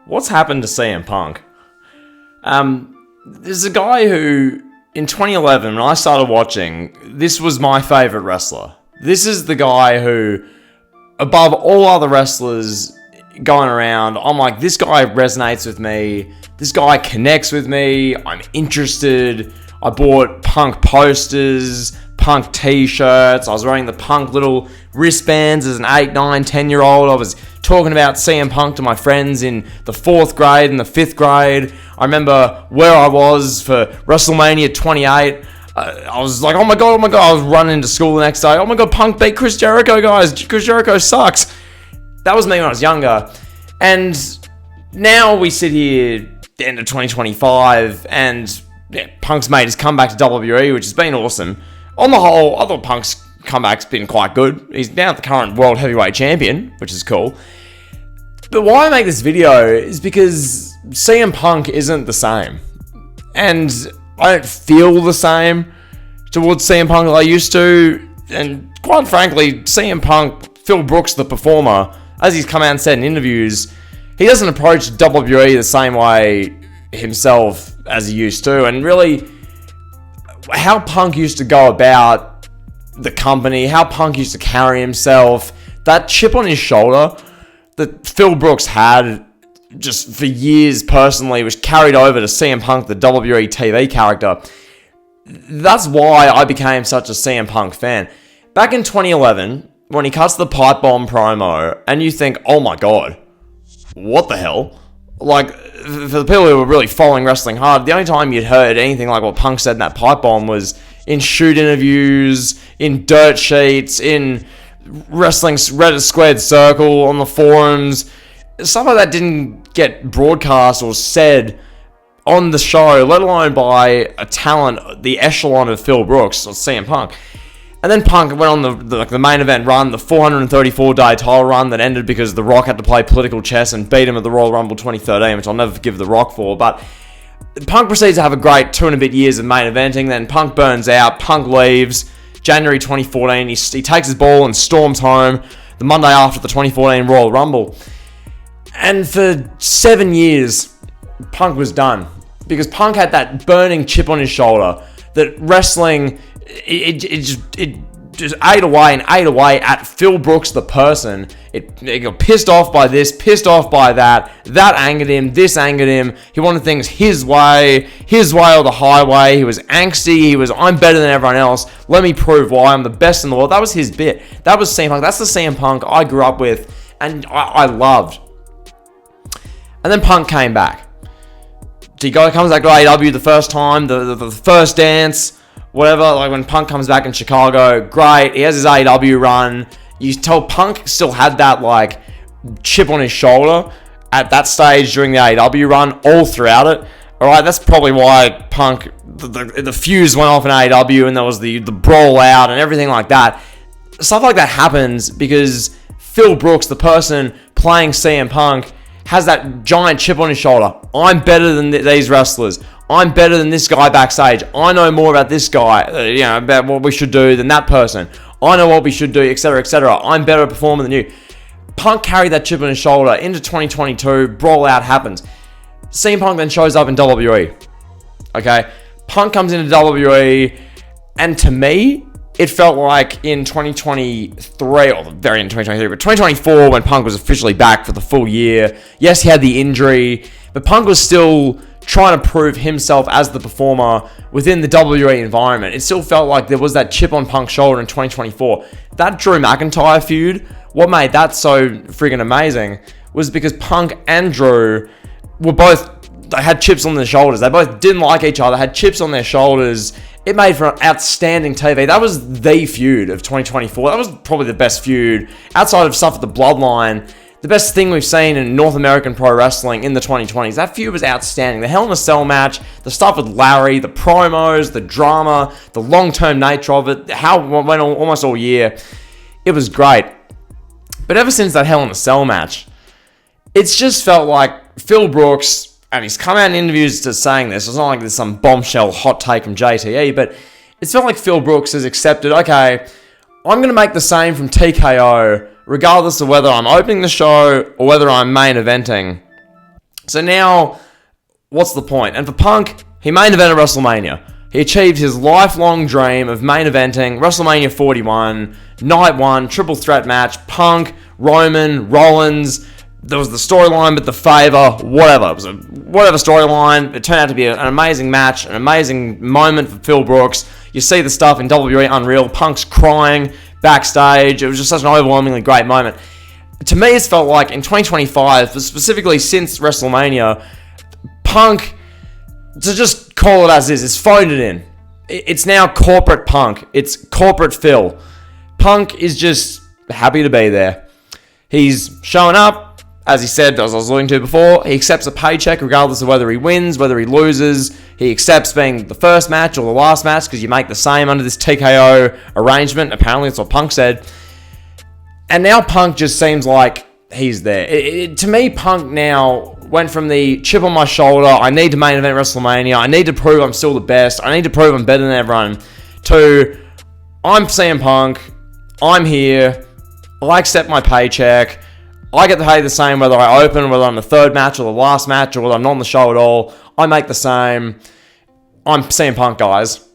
What's happened to CM Punk? There's a guy who, in 2011, when I started watching, this was my favorite wrestler. This is the guy who, above all other wrestlers going around, I'm like, this guy resonates with me. This guy connects with me. I'm interested. I bought Punk posters, Punk t-shirts. I was wearing the Punk little wristbands as an 8, 9, 10-year-old. I was talking about CM Punk to my friends in the 4th grade and the 5th grade. I remember where I was for WrestleMania 28. I was like, oh my god. I was running to school the next day. Oh my god, Punk beat Chris Jericho, guys. Chris Jericho sucks. That was me when I was younger. And now we sit here, the end of 2025, and Punk's made his comeback to WWE, which has been awesome. On the whole, I thought Punk's comeback's been quite good. He's now the current World Heavyweight Champion, which is cool. But why I make this video is because CM Punk isn't the same. And I don't feel the same towards CM Punk that I used to. And quite frankly, CM Punk, Phil Brooks, the performer, as he's come out and said in interviews, he doesn't approach WWE the same way himself as he used to. And really, how Punk used to go about the company, how Punk used to carry himself, that chip on his shoulder that Phil Brooks had just for years personally, which carried over to CM Punk, the WWE TV character. That's why I became such a CM Punk fan. Back in 2011, when he cuts the pipe bomb promo, and you think, oh my god, what the hell? Like, for the people who were really following wrestling hard, the only time you'd heard anything like what Punk said in that pipe bomb was in shoot interviews, in dirt sheets, in wrestling Reddit Squared Circle, on the forums. Stuff like that didn't get broadcast or said on the show, let alone by a talent, the echelon of Phil Brooks or CM Punk. And then Punk went on the main event run, the 434-day title run that ended because The Rock had to play political chess and beat him at the Royal Rumble 2013, which I'll never forgive The Rock for. But Punk proceeds to have a great 2 and a bit years of main eventing. Then Punk burns out. Punk leaves. January 2014, he takes his ball and storms home the Monday after the 2014 Royal Rumble. And for 7 years, Punk was done. Because Punk had that burning chip on his shoulder that wrestling, it just ate away at Phil Brooks, the person. It got pissed off by this, pissed off by that. That angered him, this angered him. He wanted things his way or the highway. He was angsty. He was, I'm better than everyone else. Let me prove why I'm the best in the world. That was his bit. That was CM Punk. That's the CM Punk I grew up with and I loved. And then Punk came back. He comes back to AEW the first time, the first dance, whatever. Like when Punk comes back in Chicago, great. He has his AEW run. You tell Punk still had that like chip on his shoulder at that stage during the AEW run, all throughout it. All right, that's probably why Punk the fuse went off in AEW and there was the brawl out and everything like that. Stuff like that happens because Phil Brooks, the person playing CM Punk, has that giant chip on his shoulder. I'm better than these wrestlers. I'm better than this guy backstage. I know more about this guy, about what we should do than that person. I know what we should do, etc., etc. I'm better performer than you. Punk carried that chip on his shoulder into 2022. Brawl out happens. CM Punk then shows up in WWE. Okay? Punk comes into WWE, and to me, it felt like in 2023, or the very end of 2023, but 2024, when Punk was officially back for the full year. Yes, he had the injury, but Punk was still trying to prove himself as the performer within the WWE environment. It still felt like there was that chip on Punk's shoulder in 2024. That Drew McIntyre feud, what made that so friggin' amazing was because Punk and Drew were both, they had chips on their shoulders. They both didn't like each other, had chips on their shoulders. It made for an outstanding TV. That was the feud of 2024. That was probably the best feud outside of stuff with the Bloodline. The best thing we've seen in North American pro wrestling in the 2020s. That feud was outstanding. The Hell in a Cell match, the stuff with Larry, the promos, the drama, the long-term nature of it, how it went almost all year. It was great. But ever since that Hell in a Cell match, it's just felt like Phil Brooks, and he's come out in interviews to saying this. It's not like there's some bombshell hot take from JTE, but it's felt like Phil Brooks has accepted, okay, I'm going to make the same from TKO, regardless of whether I'm opening the show or whether I'm main eventing. So now, what's the point? And for Punk, he main evented WrestleMania. He achieved his lifelong dream of main eventing WrestleMania 41, Night 1, triple threat match, Punk, Roman, Rollins. There was the storyline, but the favor, whatever. It was a whatever storyline. It turned out to be an amazing match, an amazing moment for Phil Brooks. You see the stuff in WWE Unreal. Punk's crying backstage. It was just such an overwhelmingly great moment. To me, it's felt like in 2025, but specifically since WrestleMania, Punk, to just call it as is, it's phoned it in. It's now corporate Punk. It's corporate Phil. Punk is just happy to be there. He's showing up. As he said, as I was alluding to before, he accepts a paycheck regardless of whether he wins, whether he loses. He accepts being the first match or the last match because you make the same under this TKO arrangement. Apparently, that's what Punk said. And now Punk just seems like he's there. To me, Punk now went from the chip on my shoulder, I need to main event WrestleMania, I need to prove I'm still the best, I need to prove I'm better than everyone, to I'm CM Punk, I'm here, I accept my paycheck, I get to pay the same whether I open, whether I'm the third match or the last match, or whether I'm not on the show at all. I make the same. I'm CM Punk, guys.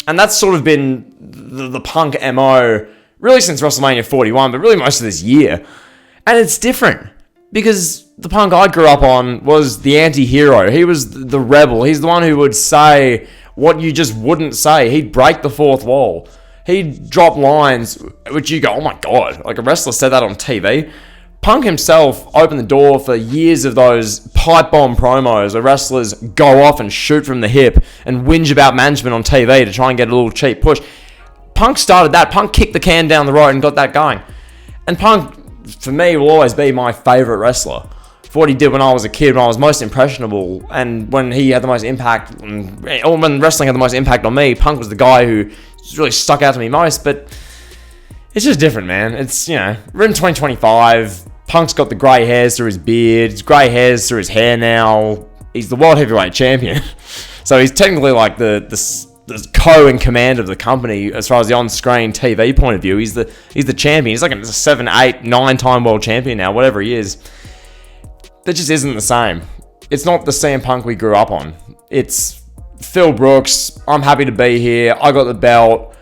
And that's sort of been the Punk MO, really since WrestleMania 41, but really most of this year. And it's different, because the Punk I grew up on was the anti-hero. He was the rebel. He's the one who would say what you just wouldn't say. He'd break the fourth wall. He'd drop lines which you go, oh my God, like a wrestler said that on TV. Punk himself opened the door for years of those pipe bomb promos where wrestlers go off and shoot from the hip and whinge about management on TV to try and get a little cheap push. Punk started that. Punk kicked the can down the road and got that going. And Punk, for me, will always be my favourite wrestler. For what he did when I was a kid, when I was most impressionable, and when he had the most impact, or when wrestling had the most impact on me, Punk was the guy who really stuck out to me most. But it's just different, man. It's, we're in 2025. Punk's got the grey hairs through his beard. His grey hairs through his hair now. He's the World Heavyweight Champion. So he's technically like the co in command of the company as far as the on-screen TV point of view. He's the champion. He's like a 7, 8, 9-time world champion now, whatever he is. That just isn't the same. It's not the CM Punk we grew up on. It's Phil Brooks. I'm happy to be here. I got the belt.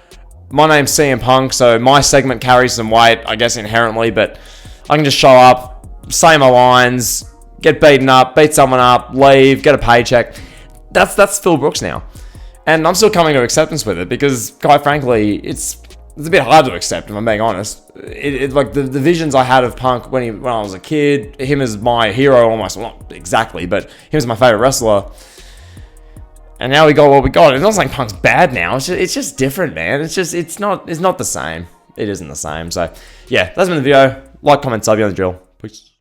My name's CM Punk, so my segment carries some weight, I guess, inherently, but I can just show up, say my lines, get beaten up, beat someone up, leave, get a paycheck. That's Phil Brooks now. And I'm still coming to acceptance with it because, quite frankly, it's a bit hard to accept, if I'm being honest. Like the visions I had of Punk when I was a kid, him as my hero almost, well, not exactly, but him as my favorite wrestler. And now we got what we got. It's not like Punk's bad now. It's just different, man. It's not the same. It isn't the same. So, yeah, that's been the video. Like, comment, sub, you know the drill. Peace.